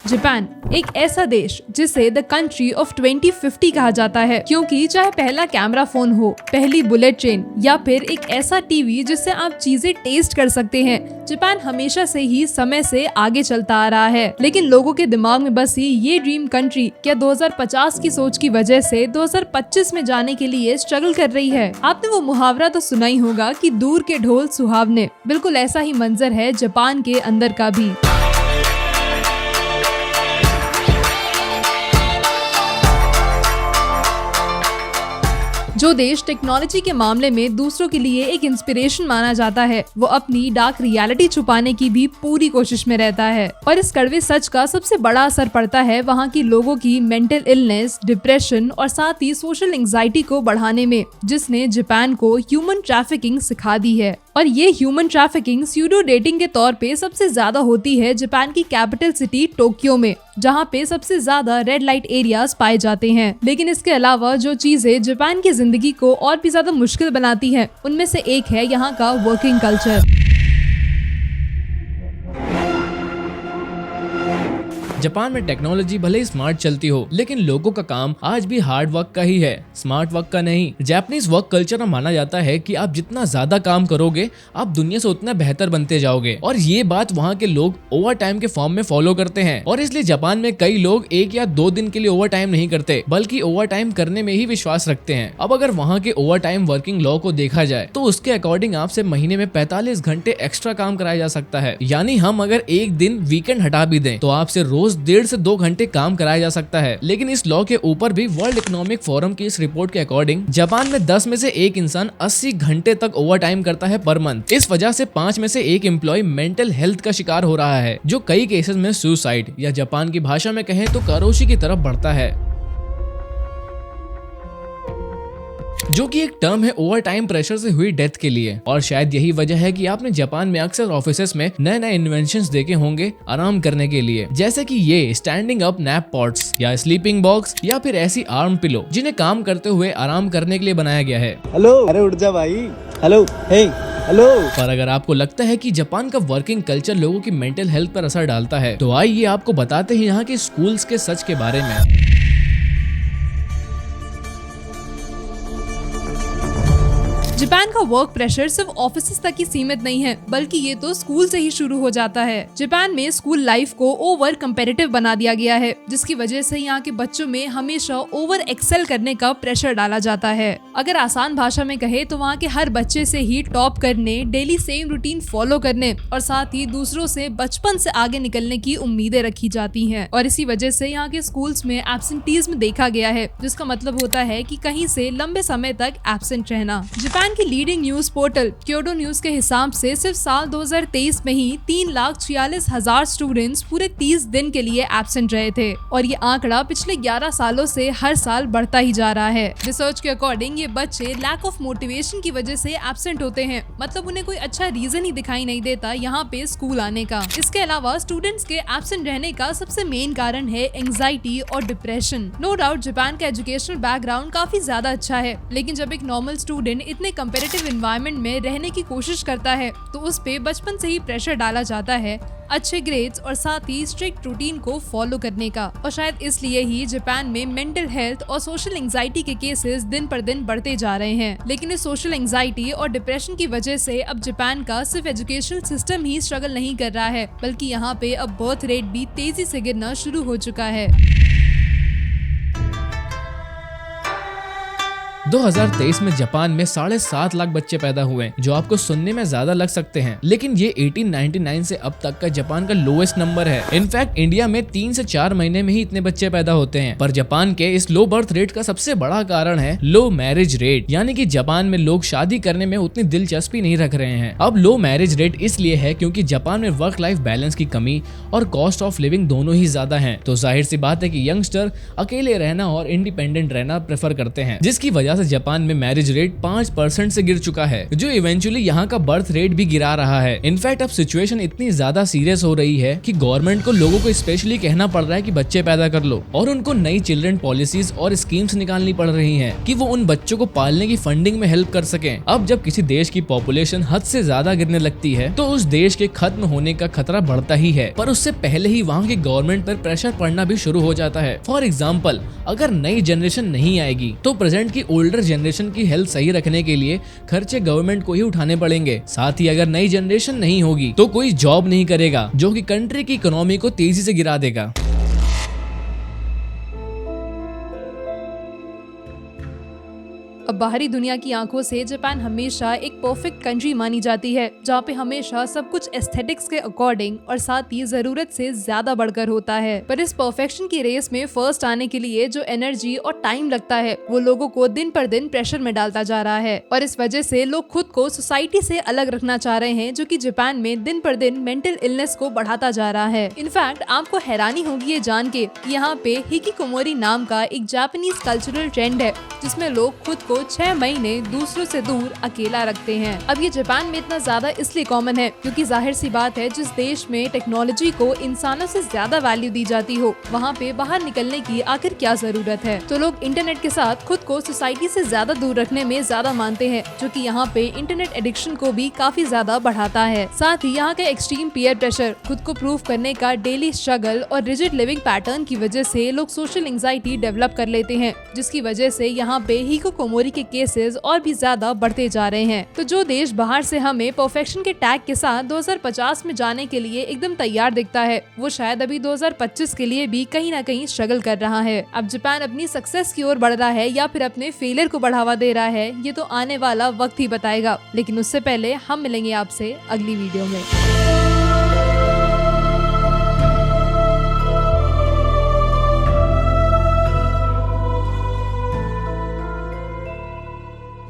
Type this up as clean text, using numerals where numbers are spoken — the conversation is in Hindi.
जापान एक ऐसा देश जिसे द कंट्री ऑफ 2050 कहा जाता है, क्योंकि चाहे पहला कैमरा फोन हो, पहली बुलेट ट्रेन या फिर एक ऐसा टीवी जिससे आप चीजें टेस्ट कर सकते हैं, जापान हमेशा से ही समय से आगे चलता आ रहा है। लेकिन लोगों के दिमाग में बसी ये ड्रीम कंट्री क्या 2050 की सोच की वजह से 2025 में जाने के लिए स्ट्रगल कर रही है। आपने वो मुहावरा तो सुना ही होगा कि दूर के ढोल सुहावने। बिल्कुल ऐसा ही मंजर है जापान के अंदर का भी। जो देश टेक्नोलॉजी के मामले में दूसरों के लिए एक इंस्पिरेशन माना जाता है, वो अपनी डार्क रियलिटी छुपाने की भी पूरी कोशिश में रहता है। और इस कड़वे सच का सबसे बड़ा असर पड़ता है वहाँ की लोगों की मेंटल इलनेस, डिप्रेशन और साथ ही सोशल एंजाइटी को बढ़ाने में, जिसने जापान को ह्यूमन ट्रैफिकिंग सिखा दी है। और ये ह्यूमन ट्रैफिकिंग स्यूडो डेटिंग के तौर पे सबसे ज्यादा होती है जापान की कैपिटल सिटी टोक्यो में, जहाँ पे सबसे ज्यादा रेड लाइट एरियाज पाए जाते हैं। लेकिन इसके अलावा जो चीजें जापान की जिंदगी को और भी ज्यादा मुश्किल बनाती हैं, उनमें से एक है यहाँ का वर्किंग कल्चर। जापान में टेक्नोलॉजी भले ही स्मार्ट चलती हो, लेकिन लोगों का काम आज भी हार्ड वर्क का ही है, स्मार्ट वर्क का नहीं। जापानीज वर्क कल्चर में माना जाता है कि आप जितना ज्यादा काम करोगे, आप दुनिया से उतना बेहतर बनते जाओगे। और ये बात वहाँ के लोग ओवर टाइम के फॉर्म में फॉलो करते हैं। और इसलिए जापान में कई लोग 1 या 2 दिन के लिए ओवर टाइम नहीं करते, बल्कि ओवर टाइम करने में ही विश्वास रखते हैं। अब अगर वहाँ के ओवर टाइम वर्किंग लॉ को देखा जाए तो उसके अकॉर्डिंग आपसे महीने में 45 घंटे एक्स्ट्रा काम कराया जा सकता है। यानी हम अगर एक दिन वीकेंड हटा भी दें तो आपसे रोज 1.5 से 2 घंटे काम कराया जा सकता है। लेकिन इस लॉ के ऊपर भी वर्ल्ड इकोनॉमिक फोरम की इस रिपोर्ट के अकॉर्डिंग जापान में 10 में से 1 इंसान 80 घंटे तक ओवर टाइम करता है पर मंथ। इस वजह से 5 में से 1 एम्प्लॉय मेंटल हेल्थ का शिकार हो रहा है, जो कई केसेस में सुसाइड या जापान की भाषा में कहें तो कारोशी की तरफ बढ़ता है, जो कि एक टर्म है ओवर टाइम प्रेशर से हुई डेथ के लिए। और शायद यही वजह है कि आपने जापान में अक्सर ऑफिसेस में नए नए इन्वेंशंस देखे होंगे आराम करने के लिए, जैसे कि ये स्टैंडिंग अप नैप पॉट्स या स्लीपिंग बॉक्स या फिर ऐसी आर्म पिलो जिन्हें काम करते हुए आराम करने के लिए बनाया गया है। हेलो, अरे उठ जा भाई, हेलो, हे, हेलो। पर अगर आपको लगता है कि जापान का वर्किंग कल्चर लोगों की मेंटल हेल्थ पर असर डालता है, तो आइए आपको बताते हैं यहाँ के स्कूल्स के सच के बारे में। जापान का वर्क प्रेशर सिर्फ ऑफिस तक ही सीमित नहीं है, बल्कि ये तो स्कूल से ही शुरू हो जाता है। जापान में स्कूल लाइफ को ओवर कंपेटिटिव बना दिया गया है, जिसकी वजह से यहाँ के बच्चों में हमेशा ओवर एक्सेल करने का प्रेशर डाला जाता है। अगर आसान भाषा में कहे तो वहाँ के हर बच्चे से ही टॉप करने, डेली सेम रूटीन फॉलो करने और साथ ही दूसरों से बचपन से आगे निकलने की उम्मीदें रखी जाती हैं। और इसी वजह से यहाँ के स्कूल्स में एब्सेंटीज्म देखा गया है, जिसका मतलब होता है कि कहीं से लंबे समय तक एब्सेंट रहना। जापान की leading news portal Kyodo news के हिसाब से सिर्फ साल 2023 में ही 3,46,000 स्टूडेंट्स पूरे 30 दिन के लिए एब्सेंट रहे थे। और ये आंकड़ा पिछले 11 सालों से हर साल बढ़ता ही जा रहा है। रिसर्च के अकॉर्डिंग ये बच्चे लैक ऑफ मोटिवेशन की वजह से एब्सेंट होते हैं, मतलब उन्हें कोई अच्छा रीजन ही दिखाई नहीं देता यहाँ पे स्कूल आने का। इसके अलावा स्टूडेंट्स के एब्सेंट रहने का सबसे मेन कारण है एंजाइटी और डिप्रेशन। नो डाउट जापान का एजुकेशनल बैकग्राउंड काफी ज्यादा अच्छा है, लेकिन जब एक नॉर्मल स्टूडेंट इतने कंपेरेटिव एनवायरनमेंट में रहने की कोशिश करता है तो उस पे बचपन से ही प्रेशर डाला जाता है अच्छे ग्रेड्स और साथ ही स्ट्रिक्ट रूटीन को फॉलो करने का। और शायद इसलिए ही जापान में मेंटल हेल्थ और सोशल एंजाइटी के केसेस दिन पर दिन बढ़ते जा रहे हैं। लेकिन इस सोशल एंजाइटी और डिप्रेशन की वजह से अब जापान का सिर्फ एजुकेशनल सिस्टम ही स्ट्रगल नहीं कर रहा है, बल्कि यहाँ पे अब बर्थ रेट भी तेजी से गिरना शुरू हो चुका है। 2023 में जापान में 7.5 लाख बच्चे पैदा हुए, जो आपको सुनने में ज्यादा लग सकते हैं, लेकिन ये 1899 से अब तक का जापान का लोएस्ट नंबर है। इनफैक्ट इंडिया में 3 से 4 महीने में ही इतने बच्चे पैदा होते हैं। पर जापान के इस लो बर्थ रेट का सबसे बड़ा कारण है लो मैरिज रेट, यानी कि जापान में लोग शादी करने में उतनी दिलचस्पी नहीं रख रहे हैं। अब लो मैरिज रेट इसलिए है क्योंकि जापान में वर्क लाइफ बैलेंस की कमी और कॉस्ट ऑफ लिविंग दोनों ही ज्यादा है। तो जाहिर सी बात है कि यंगस्टर अकेले रहना और इंडिपेंडेंट रहना प्रेफर करते हैं, जिसकी वजह से जापान में मैरिज रेट 5% से गिर चुका है, जो इवेंचुअली यहाँ का बर्थ रेट भी गिरा रहा है। इनफैक्ट अब सिचुएशन इतनी ज्यादा सीरियस हो रही है कि गवर्नमेंट को लोगों को स्पेशली कहना पड़ रहा है कि बच्चे पैदा कर लो, और उनको नई चिल्ड्रन पॉलिसीज और स्कीम्स निकालनी पड़ रही हैं कि वो उन बच्चों को पालने की फंडिंग में हेल्प कर सकें। अब जब किसी देश की पॉपुलेशन हद से ज्यादा गिरने लगती है तो उस देश के खत्म होने का खतरा बढ़ता ही है, पर उससे पहले ही वहाँ की गवर्नमेंट पर प्रेशर पड़ना भी शुरू हो जाता है। फॉर एग्जाम्पल, अगर नई जनरेशन नहीं आएगी तो प्रेजेंट की ओल्डर जनरेशन की हेल्थ सही रखने के लिए खर्चे गवर्नमेंट को ही उठाने पड़ेंगे। साथ ही अगर नई जनरेशन नहीं होगी तो कोई जॉब नहीं करेगा, जो कि कंट्री की इकोनॉमी को तेजी से गिरा देगा। अब बाहरी दुनिया की आंखों से जापान हमेशा एक परफेक्ट कंट्री मानी जाती है, जहाँ पे हमेशा सब कुछ एस्थेटिक्स के अकॉर्डिंग और साथ ही जरूरत से ज्यादा बढ़कर होता है। पर इस परफेक्शन की रेस में फर्स्ट आने के लिए जो एनर्जी और टाइम लगता है वो लोगों को दिन पर दिन प्रेशर में डालता जा रहा है, और इस वजह से लोग खुद को सोसाइटी से अलग रखना चाह रहे हैं, जो कि जापान में दिन पर दिन मेंटल इलनेस को बढ़ाता जा रहा है। इनफैक्ट आपको हैरानी होगी ये जान के कि यहाँ पे हिकिकोमोरी नाम का एक जापानीज कल्चरल ट्रेंड है, जिसमें लोग खुद को 6 महीने दूसरों से दूर अकेला रखते हैं। अब ये जापान में इतना ज्यादा इसलिए कॉमन है क्योंकि जाहिर सी बात है, जिस देश में टेक्नोलॉजी को इंसानों से ज्यादा वैल्यू दी जाती हो वहाँ पे बाहर निकलने की आखिर क्या जरूरत है। तो लोग इंटरनेट के साथ खुद को सोसाइटी से ज्यादा दूर रखने में ज्यादा मानते हैं, जो कि यहाँ पे इंटरनेट एडिक्शन को भी काफी ज्यादा बढ़ाता है। साथ ही यहाँ का एक्सट्रीम पीयर प्रेशर, खुद को प्रूव करने का डेली स्ट्रगल और रिजिड लिविंग पैटर्न की वजह से लोग सोशल एंजाइटी डेवलप कर लेते हैं, जिसकी वजह से यहाँ पे हिकिकोमोरी के केसेस और भी ज्यादा बढ़ते जा रहे हैं। तो जो देश बाहर से हमें परफेक्शन के टैग के साथ 2050 में जाने के लिए एकदम तैयार दिखता है, वो शायद अभी 2025 के लिए भी कहीं ना कहीं स्ट्रगल कर रहा है। अब जापान अपनी सक्सेस की ओर बढ़ रहा है या फिर अपने फेलियर को बढ़ावा दे रहा है, ये तो आने वाला वक्त ही बताएगा। लेकिन उससे पहले हम मिलेंगे आपसे अगली वीडियो में।